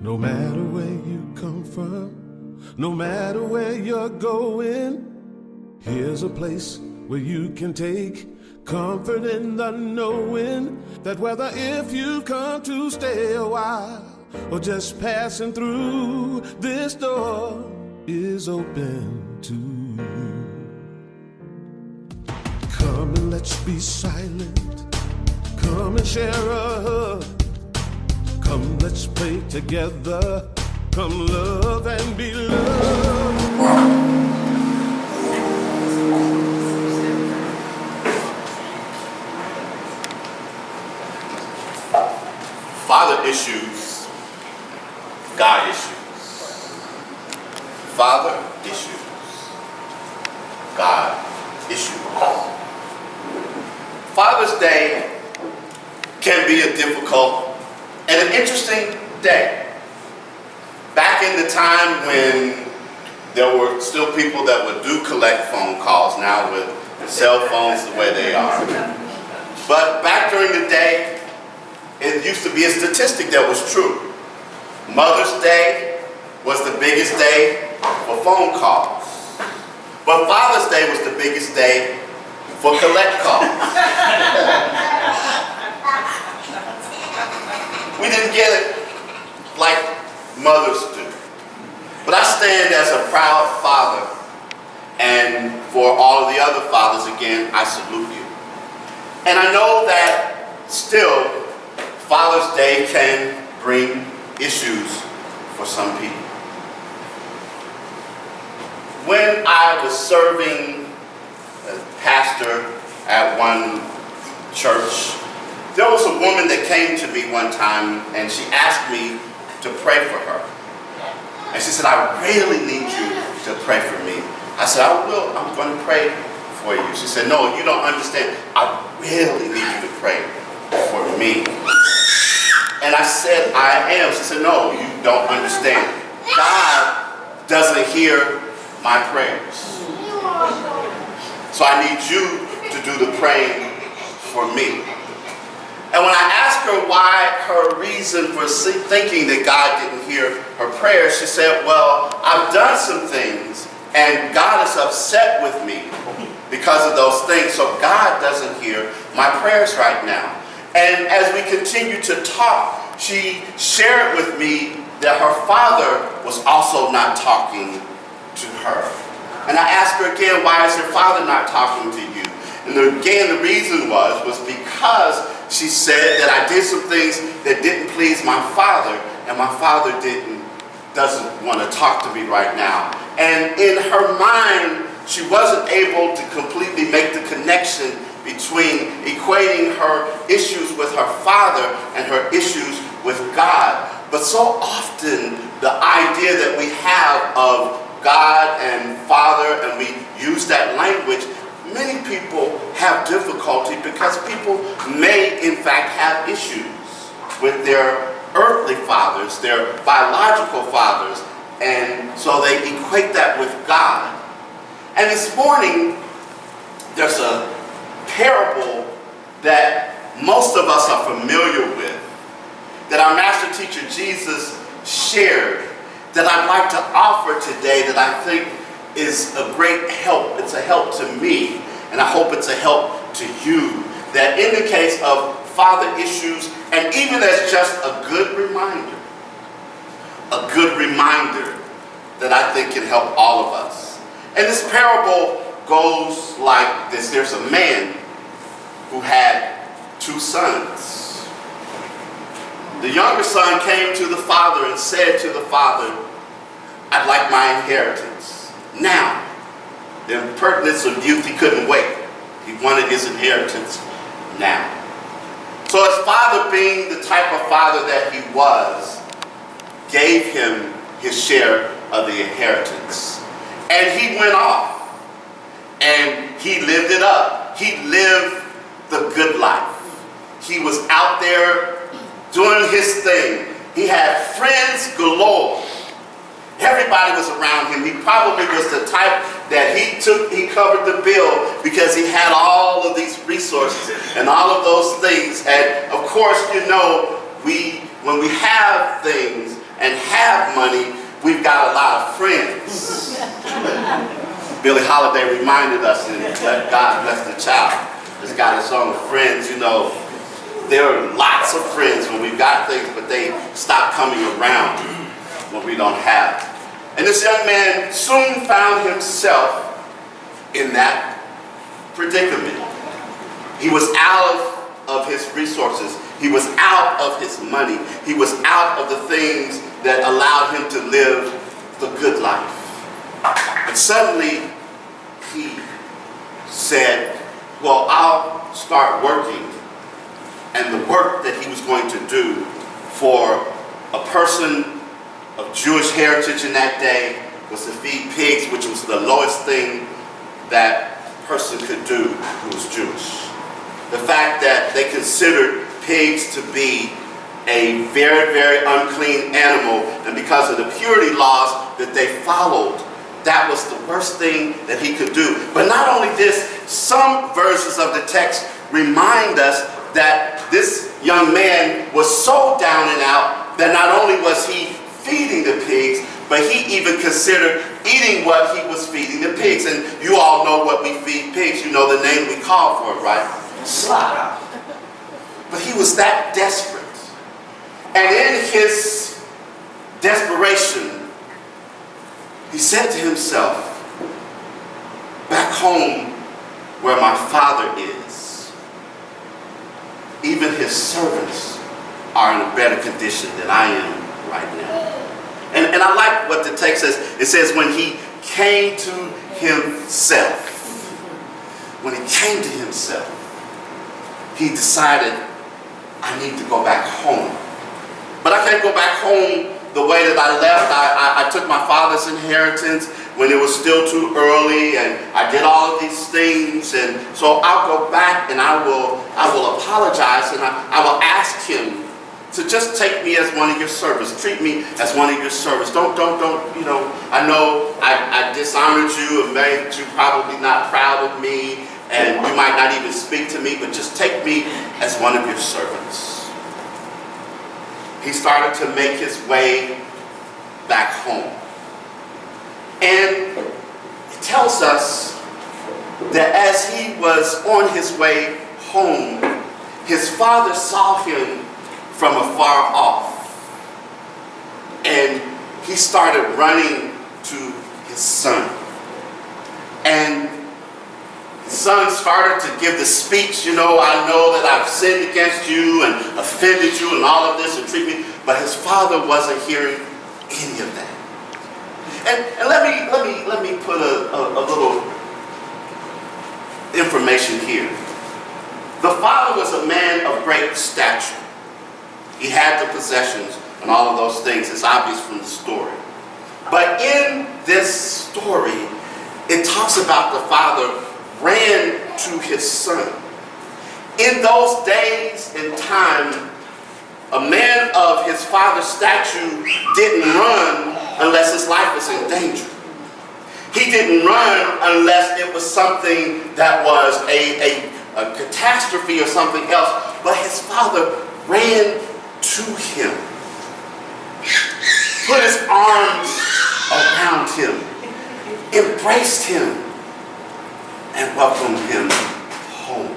No matter where you come from, no matter where you're going, here's a place where you can take comfort in the knowing that whether if you've come to stay a while or just passing through, this door is open to you. Come and let's be silent. Come and share a hug. Come, let's pray together. Come, love and be loved. Father issues, God issues. Father issues, God issues. Father's Day can be a difficult and an interesting day. Back in the time when there were still people that would do collect phone calls, now with cell phones the way they are. But back during the day, it used to be a statistic that was true. Mother's Day was the biggest day for phone calls. But Father's Day was the biggest day for collect calls. We didn't get it like mothers do. But I stand as a proud father, and for all of the other fathers, again, I salute you. And I know that still, Father's Day can bring issues for some people. When I was serving as pastor at one church, there was a woman that came to me one time and she asked me to pray for her. And she said, I really need you to pray for me. I said, I will. I'm going to pray for you. She said, no, you don't understand. I really need you to pray for me. And I said, I am. She said, no, you don't understand. God doesn't hear my prayers. So I need you to do the praying for me. And when I asked her why her reason for thinking that God didn't hear her prayers, she said, well, I've done some things and God is upset with me because of those things. So God doesn't hear my prayers right now. And as we continue to talk, she shared with me that her father was also not talking to her. And I asked her again, why is your father not talking to you? And again, the reason was because she said that I did some things that didn't please my father, and my father doesn't want to talk to me right now. And in her mind, she wasn't able to completely make the connection between equating her issues with her father and her issues with God. But so often, the idea that we have of God and Father, and we use that language, many people have difficulty because people may, in fact, have issues with their earthly fathers, their biological fathers, and so they equate that with God. And this morning, there's a parable that most of us are familiar with, that our master teacher Jesus shared, that I'd like to offer today, that I think is a great help. It's a help to me, and I hope it's a help to you, that indicates of father issues, and even as just a good reminder that I think can help all of us. And this parable goes like this. There's a man who had two sons. The younger son came to the father and said to the father, I'd like my inheritance now. The impertinence of youth, he couldn't wait. He wanted his inheritance now. So his father, being the type of father that he was, gave him his share of the inheritance. And he went off and he lived it up. He lived the good life. He was out there doing his thing. He had friends galore. Everybody was around him. He probably was the type that he covered the bill because he had all of these resources and all of those things. And of course, you know, when we have things and have money, we've got a lot of friends. Billie Holiday reminded us in Let God Bless the Child. It's got its own friends, you know. There are lots of friends when we've got things, but they stop coming around when we don't have. And this young man soon found himself in that predicament. He was out of his resources. He was out of his money. He was out of the things that allowed him to live the good life. And suddenly he said, well, I'll start working. And the work that he was going to do for a person of Jewish heritage in that day was to feed pigs, which was the lowest thing that person could do who was Jewish. The fact that they considered pigs to be a very, very unclean animal, and because of the purity laws that they followed, that was the worst thing that he could do. But not only this, some verses of the text remind us that this young man was so down and out that not only was he feeding the pigs, but he even considered eating what he was feeding the pigs. And you all know what we feed pigs. You know the name we call for it, right? Slop. But he was that desperate. And in his desperation, he said to himself, back home where my father is, even his servants are in a better condition than I am right now. And I like what the text says. It says when he came to himself. When he came to himself, he decided, I need to go back home. But I can't go back home the way that I left. I took my father's inheritance when it was still too early, and I did all of these things, and so I'll go back and I will apologize, and I will ask him to just take me as one of your servants. Treat me as one of your servants. Don't, you know, I know I dishonored you and made you probably not proud of me, and you might not even speak to me, but just take me as one of your servants. He started to make his way back home. And it tells us that as he was on his way home, his father saw him from afar off. And he started running to his son. And his son started to give the speech, you know, I know that I've sinned against you and offended you and all of this and treat me. But his father wasn't hearing any of that. And let me put a little information here. The father was a man of great stature. He had the possessions and all of those things. It's obvious from the story. But in this story, it talks about the father ran to his son. In those days and time, a man of his father's stature didn't run unless his life was in danger. He didn't run unless it was something that was a catastrophe or something else. But his father ran to him, put his arms around him, embraced him, and welcomed him home.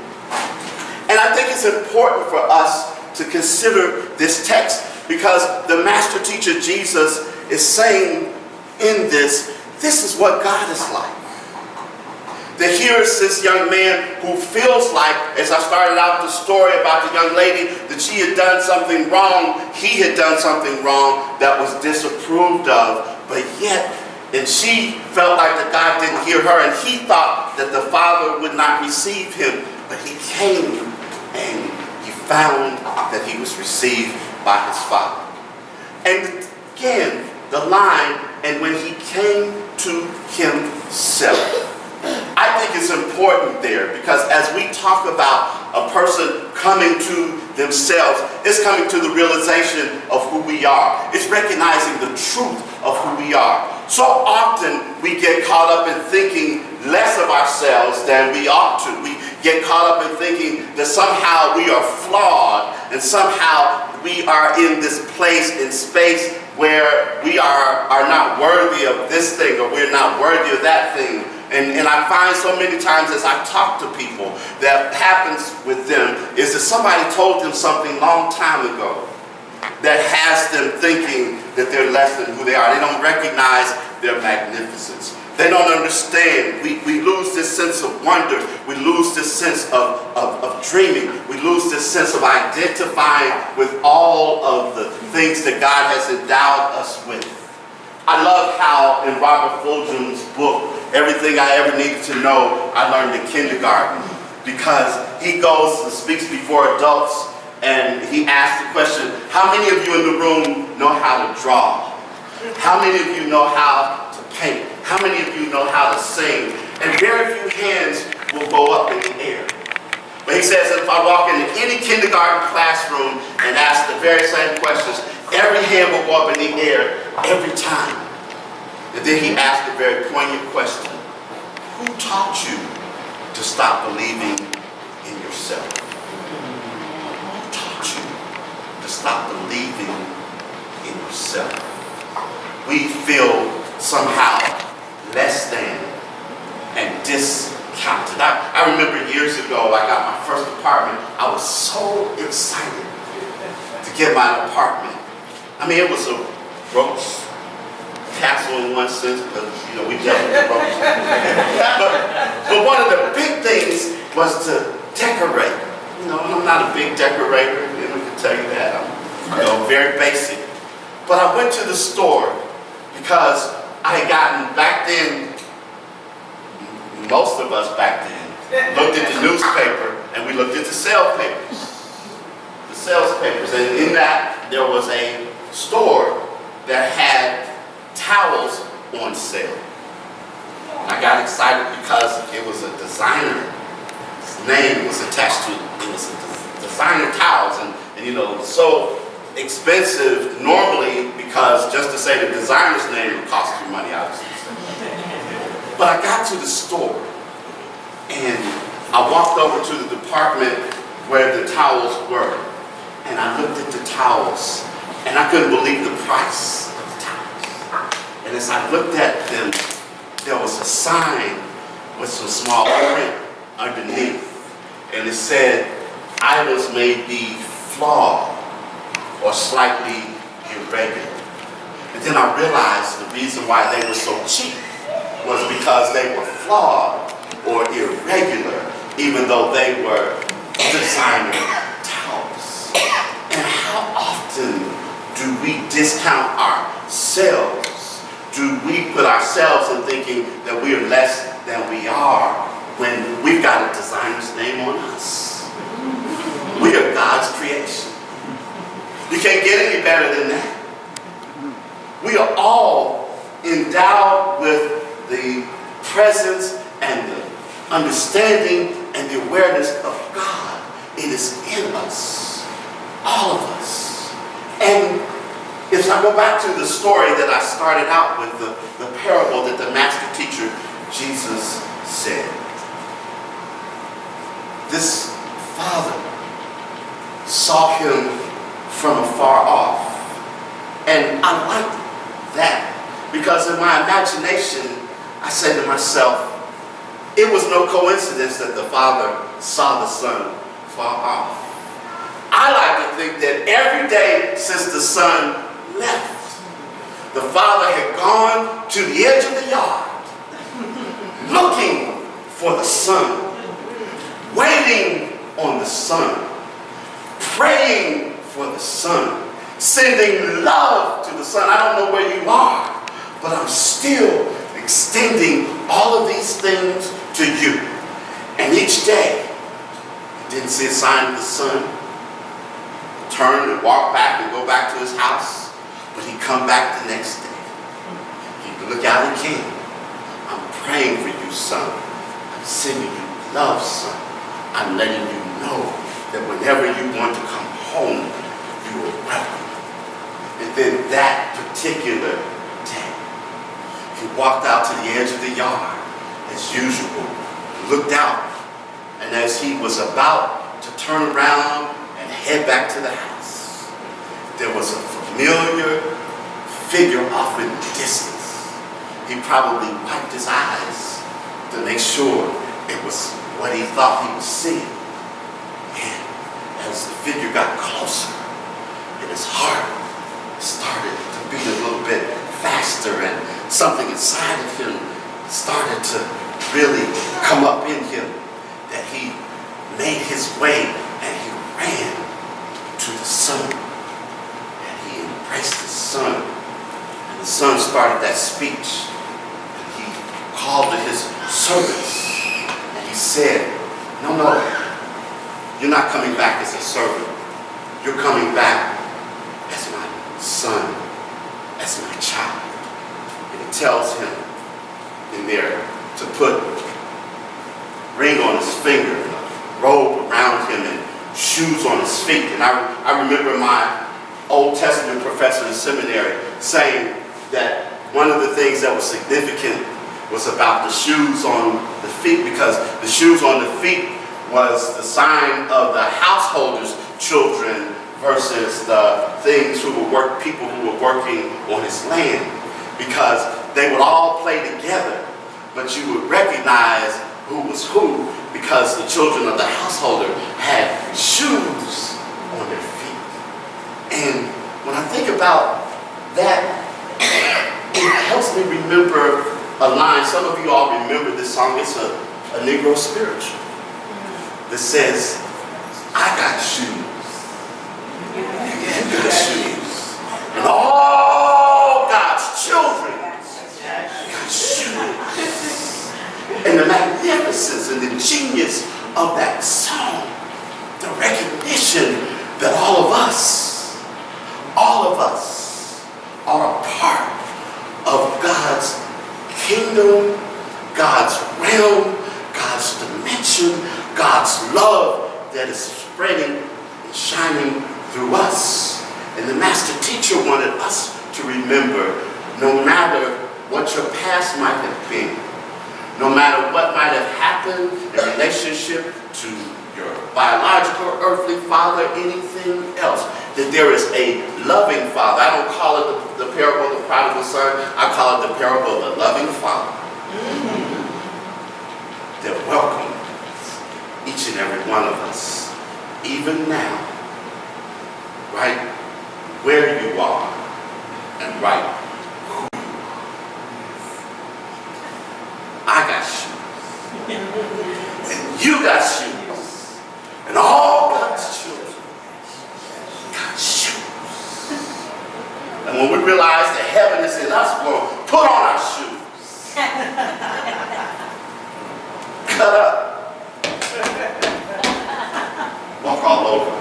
And I think it's important for us to consider this text, because the master teacher Jesus is saying in this is what God is like. That here's this young man who feels like, as I started out the story about the young lady, that she had done something wrong, he had done something wrong that was disapproved of, but yet, and she felt like that God didn't hear her, and he thought that the father would not receive him, but he came and he found that he was received by his father. And again, the line, and when he came to himself. I think it's important there, because as we talk about a person coming to themselves, it's coming to the realization of who we are. It's recognizing the truth of who we are. So often we get caught up in thinking less of ourselves than we ought to. We get caught up in thinking that somehow we are flawed and somehow we are in this place in space where we are not worthy of this thing or we're not worthy of that thing. And I find so many times as I talk to people that happens with them is that somebody told them something long time ago that has them thinking that they're less than who they are. They don't recognize their magnificence. They don't understand. We lose this sense of wonder. We lose this sense of dreaming. We lose this sense of identifying with all of the things that God has endowed us with. I love how in Robert Fulghum's book, Everything I Ever Needed to Know, I learned in kindergarten, because he goes and speaks before adults and he asks the question, how many of you in the room know how to draw? How many of you know how to paint? How many of you know how to sing? And very few hands will go up in the air. But he says that if I walk into any kindergarten classroom and ask the very same questions, every hand will go up in the air every time. And then he asked a very poignant question. Who taught you to stop believing in yourself? Who taught you to stop believing in yourself? We feel somehow less than and discounted. I remember years ago, I got my first apartment. I was so excited to get my apartment. I mean, it was a roach castle in one sense, because, you know, we definitely broke. but one of the big things was to decorate. You know, I'm not a big decorator, and I can tell you that. I'm very basic. But I went to the store because I had gotten, back then, most of us back then, looked at the newspaper and we looked at the sales papers. The sales papers. And in that, there was a store that had towels on sale. I got excited because it was a designer. His name was attached to it. It was a designer towels. And you know, so expensive normally, because just to say the designer's name would cost you money, obviously. But I got to the store and I walked over to the department where the towels were, and I looked at the towels and I couldn't believe the price of the towels. And as I looked at them, there was a sign with some small print underneath, and it said, items may be flawed or slightly irregular. And then I realized the reason why they were so cheap was because they were flawed or irregular, even though they were designer towels. And how often do we discount ourselves? Do we put ourselves in thinking that we are less than we are when we've got a designer's name on us? We are God's creation. You can't get any better than that. We are all endowed with the presence and the understanding and the awareness of God. It is in us, all of us. And if I go back to the story that I started out with, the parable that the master teacher Jesus said, this father saw him from afar off. And I like that, because in my imagination, I say to myself, it was no coincidence that the father saw the son far off. I like to think that every day since the son left, the father had gone to the edge of the yard, looking for the son, waiting on the son, praying for the son, sending love to the son. I don't know where you are, but I'm still extending all of these things to you. And each day, he didn't see a sign of the son turn and walk back and go back to his house, but he'd come back the next day. He'd look out again. I'm praying for you, son. I'm sending you love, son. I'm letting you know that whenever you want to come home, you are welcome. And then that particular day, he walked out to the edge of the yard, and as usual, looked out, and as he was about to turn around and head back to the house, there was a familiar figure off in the distance. He probably wiped his eyes to make sure it was what he thought he was seeing. And as the figure got closer, and his heart started to beat a little bit faster, and something inside of him started to really come up in him, that he made his way and he ran to the son. And he embraced the son. And the son started that speech. And he called to his servants. And he said, no, you're not coming back as a servant. You're coming back as my son, as my child. And he tells him in there to put a ring on his finger, and a robe around him, and shoes on his feet. And I remember my Old Testament professor in seminary saying that one of the things that was significant was about the shoes on the feet, because the shoes on the feet was the sign of the householder's children versus the people who were working on his land, because they would all play together, but you would recognize who was who because the children of the householder had shoes on their feet. And when I think about that, it helps me remember a line. Some of you all remember this song. It's a Negro spiritual that says, I got shoes. You got shoes. And all God's children got shoes. And the magnificence and the genius of that song, the recognition that all of us are a part of God's kingdom, God's realm, God's dimension, God's love that is spreading and shining through us. And the master teacher wanted us to remember, no matter what your past might have been, no matter what might have happened in relationship to your biological earthly father, anything else, that there is a loving father. I don't call it the parable of the prodigal son. I call it the parable of the loving father. That welcomes each and every one of us, even now, right where you are, and right who you are. I got shoes, and you got shoes, and all God's children got shoes. And when we realize that heaven is in us, we'll put on our shoes, cut up, walk all over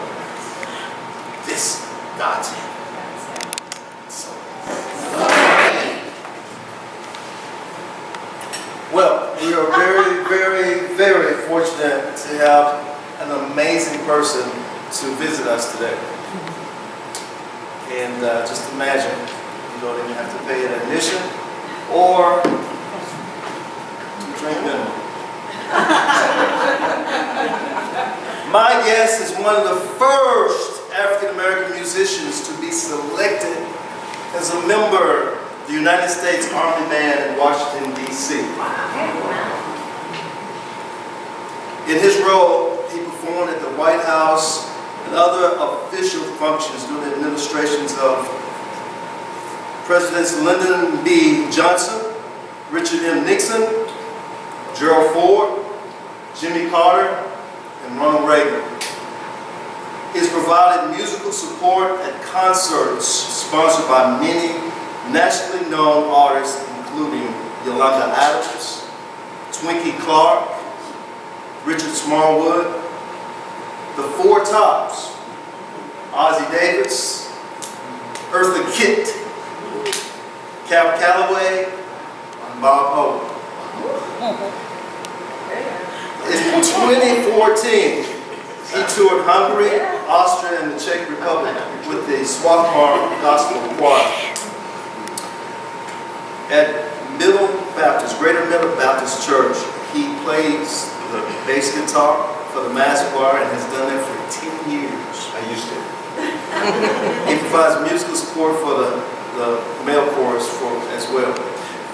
this God's hand. Well, we are very, very, very fortunate to have an amazing person to visit us today. And just imagine, you don't even have to pay an admission or drink minimum. My guest is one of the first African-American musicians to be selected as a member of the United States Army Band in Washington, D.C. In his role, he performed at the White House and other official functions during the administrations of Presidents Lyndon B. Johnson, Richard M. Nixon, Gerald Ford, Jimmy Carter, and Ronald Reagan. He has provided musical support at concerts sponsored by many nationally known artists, including Yolanda Adams, Twinkie Clark, Richard Smallwood, the Four Tops, Ozzie Davis, Eartha Kitt, Cab Calloway, and Bob Hope. In 2014, he toured Hungary, Austria, and the Czech Republic with the Swartmark Gospel Choir. At Greater Middle Baptist Church plays the bass guitar for the mass choir and has done that for 10 years. I used to. He provides musical support for the male chorus as well.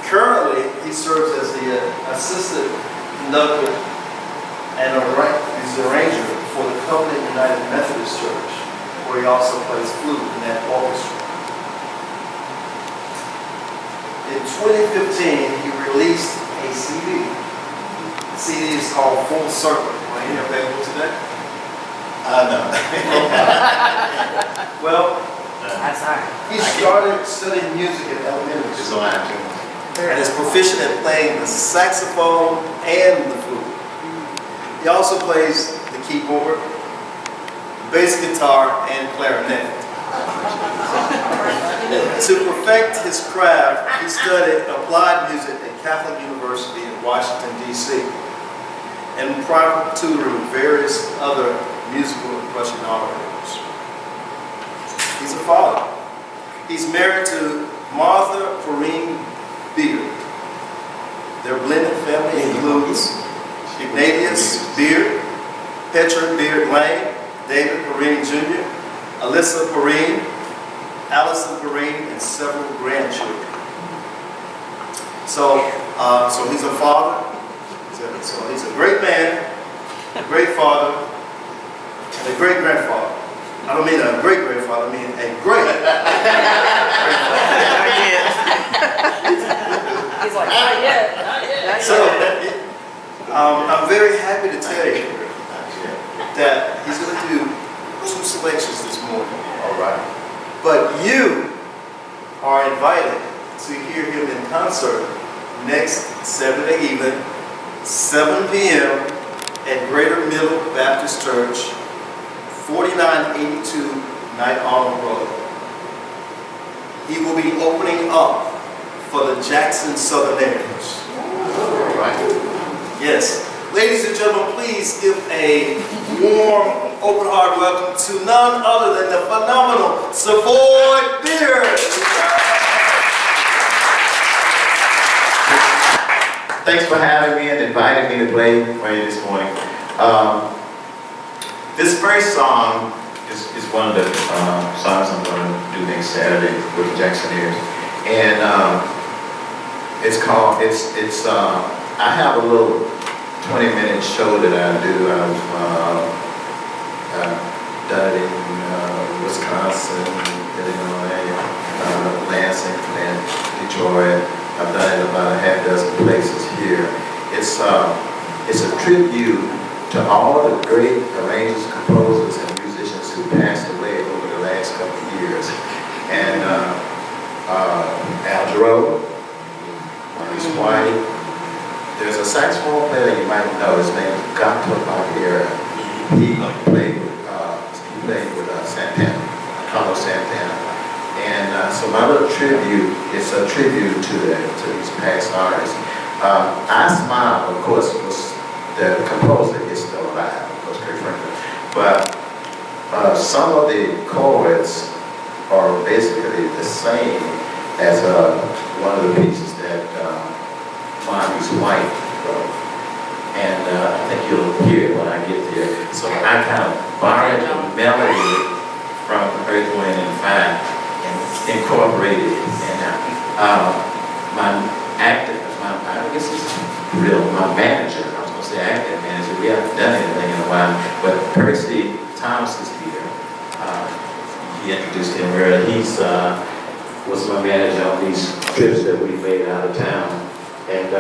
Currently, he serves as the assistant conductor and he's the arranger for the Covenant United Methodist Church, where he also plays flute in that orchestra. In 2015, he released a CD. The CD is called Full Circle. Are you available today? No. Well, That's all right. he started studying music at elementary It's school on iTunes. and is proficient at playing the saxophone and the flute. He also plays the keyboard, bass guitar, and clarinet. To perfect his craft, he studied applied music at Catholic University in Washington, D.C., and private tutoring various other musical and percussion operators. He's a father. He's married to Martha Perrine Beard. Their blended family includes Ignatius Beard, Petra Beard Lane, David Perrine Jr., Alyssa Perrine, Allison Perrine, and several grandchildren. So he's a father. So he's a great man, a great father, and a great grandfather. I don't mean a great grandfather, I mean a great grandfather. He's like, not yet, not yet. So I'm very happy to tell you that he's going to do 2 selections this morning. All right. But you are invited to hear him in concert next Saturday evening, 7 p.m. at Greater Middle Baptist Church, 4982 Knight Arnold Road. He will be opening up for the Jackson Southerners. All right. Yes. Ladies and gentlemen, please give a warm, open heart welcome to none other than the phenomenal Savoy Beard. Thanks for having me and inviting me to play for you this morning. This first song is one of the songs I'm going to do next Saturday with the Jacksoneers, and it's called. I have a little 20-minute show that I do. I've done it in Wisconsin, Illinois, Lansing, and Detroit. I've done it about a half dozen places here. It's a tribute to all the great arrangers, composers, and musicians who passed away over the last couple of years. And Al Jarreau, Maurice White. There's a saxophone player you might know. His name is Gato Barbieri. He played with Santana, Carlos Santana. And so my little tribute is a tribute to these past artists. I Smile, of course, was the composer is still alive, of course, Kirk Franklin. But some of the chords are basically the same as one of the pieces that Maurice White wrote. And I think you'll hear it when I get there. So I kind of borrowed the melody from Earth, Wind, and Fire and incorporated it. And my actor, I guess it's real, my manager, I was going to say acting manager, we haven't done anything in a while, but Percy Thomas is here. He introduced him earlier. He's was my manager on these trips that we made out of town. And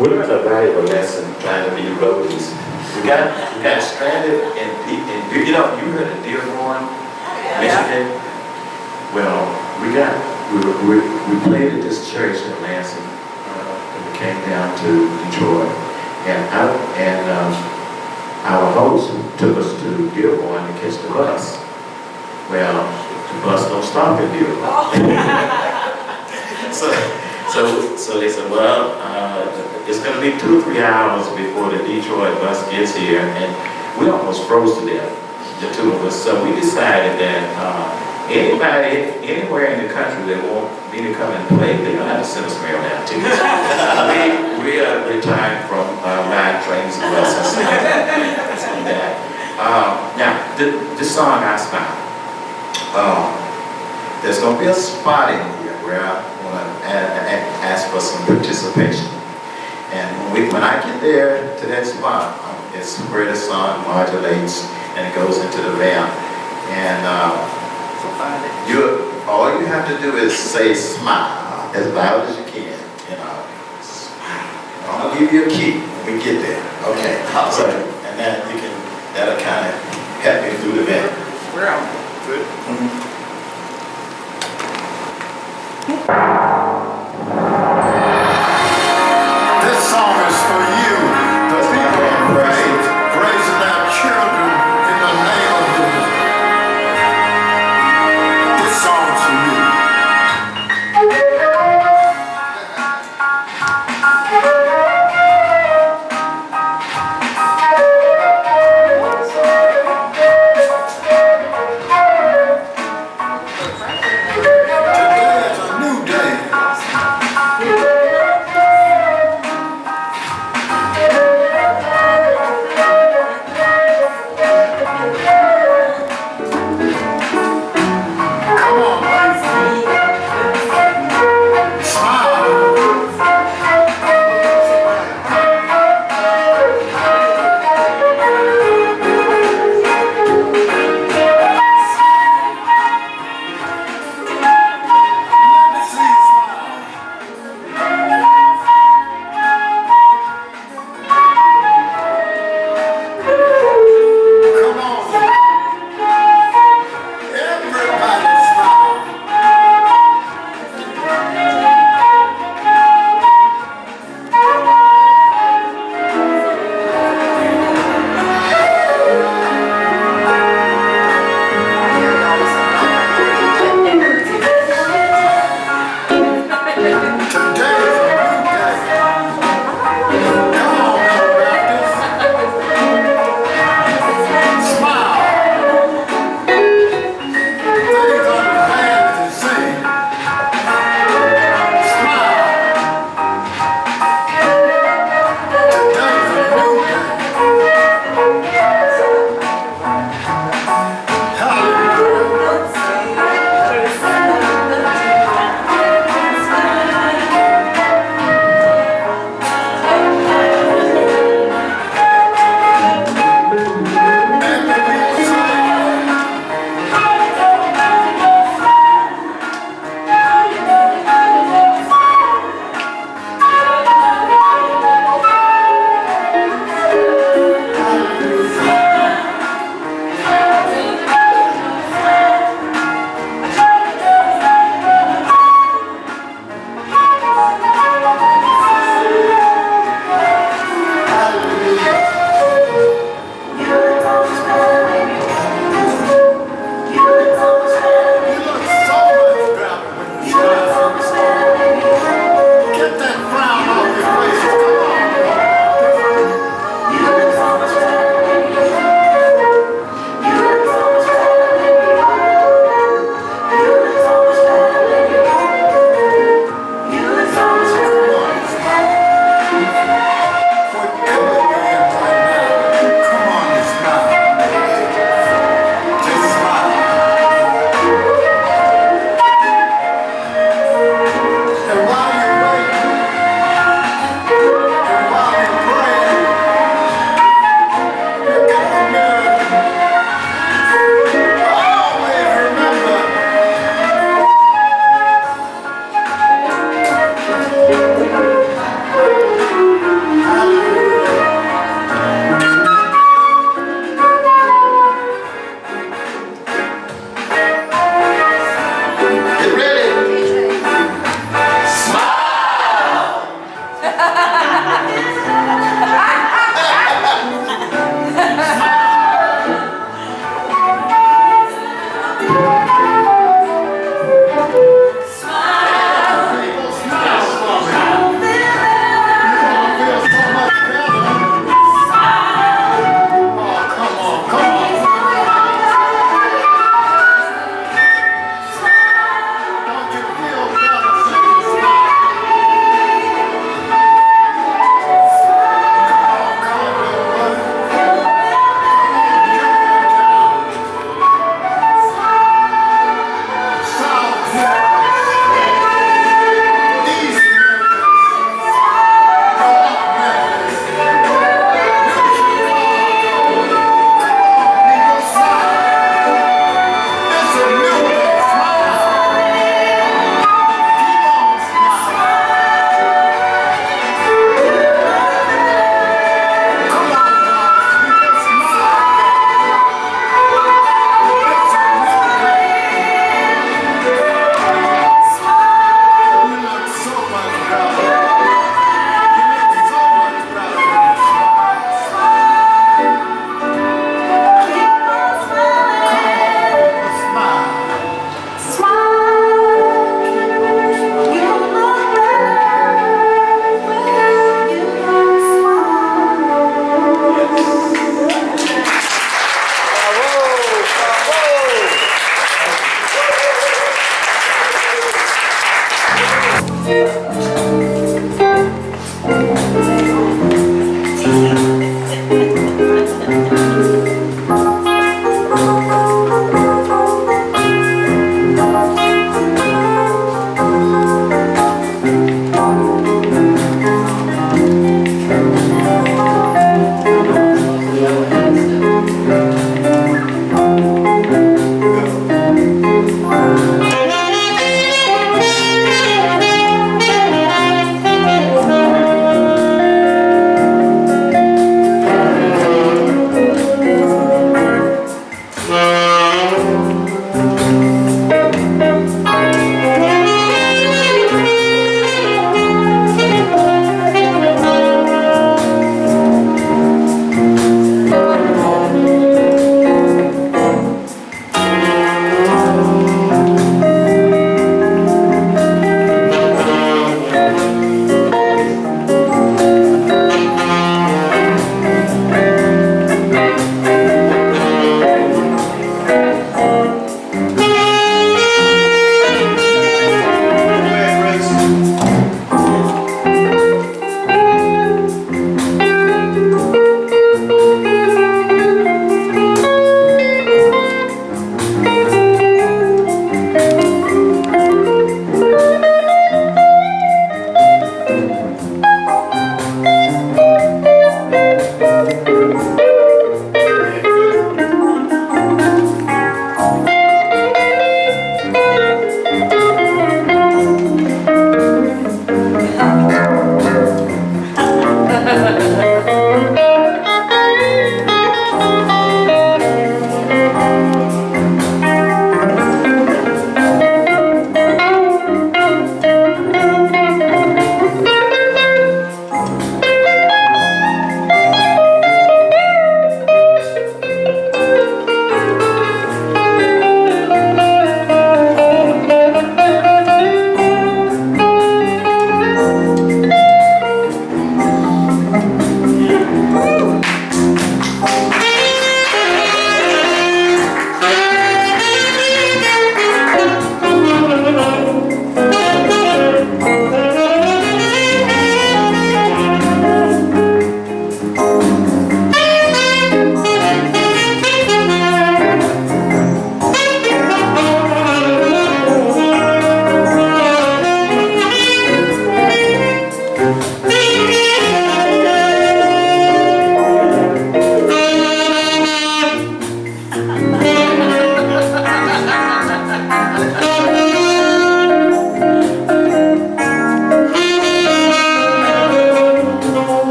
we learned a valuable lesson trying to be roadies. We got stranded in you heard of Dearborn, Michigan? Well, we played at this church in Lansing, and we came down to Detroit, and our host took us to Dearborn to catch the bus. Well, the bus don't stop at Dearborn. So they said, well, it's going to be 2 or 3 hours before the Detroit bus gets here, and we almost froze to death, the 2 of us. So we decided that anybody anywhere in the country that won't need to come and play, they don't have to send us mail now too. we are retired from line trains and buses and that. Now, this song, I Smile. There's going to be a spot in here where I want to ask for some participation. And when I get there to that spot, it's where the song modulates and it goes into the vamp. And all you have to do is say smile as loud as you can. Smile. I'm gonna give you a key when we get there. Okay. So, and that'll kind of help me through the vamp. We're on. Good. This song is for you, the people of praise, raising our children in the neighborhood. This song's for you. Today is a new day. Come on, baby. Smile.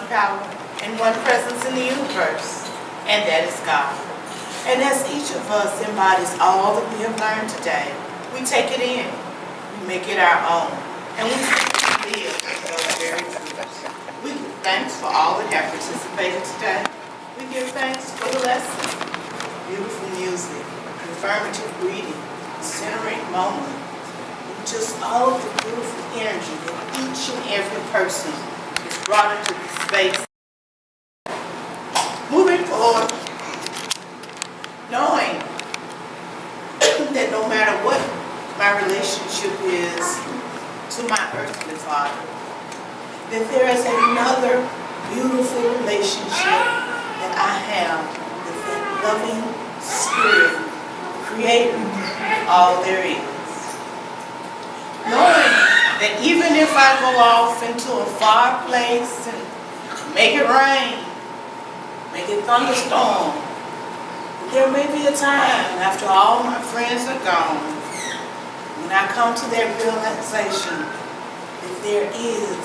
power and one presence in the universe, and that is God. And as each of us embodies all that we have learned today, we take it in, we make it our own, and we live those very truths. We give thanks for all that have participated today. We give thanks for the lesson, beautiful music, affirmative greeting, centering moment, and just all of the beautiful energy that each and every person has brought into the space. Moving forward, knowing that no matter what my relationship is to my earthly father, that there is another beautiful relationship that I have with that loving spirit, creator of all there is. Knowing that even if I go off into a far place and make it rain, make it thunderstorm, there may be a time after all my friends are gone when I come to that realization that there is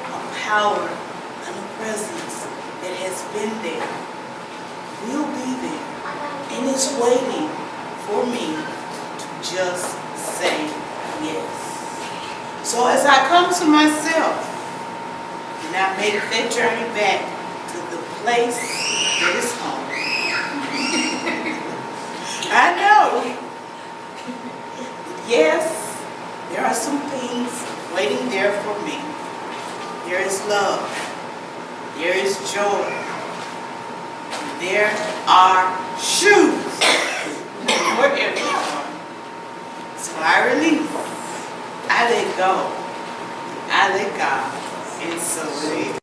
a power and a presence that has been there, will be there, and is waiting for me to just say yes. So as I come to myself and I make that journey back to the place that is home, I know, yes, there are some things waiting there for me. There is love, there is joy, and there are shoes for everyone. So I release, I let go, I let God, and so it is.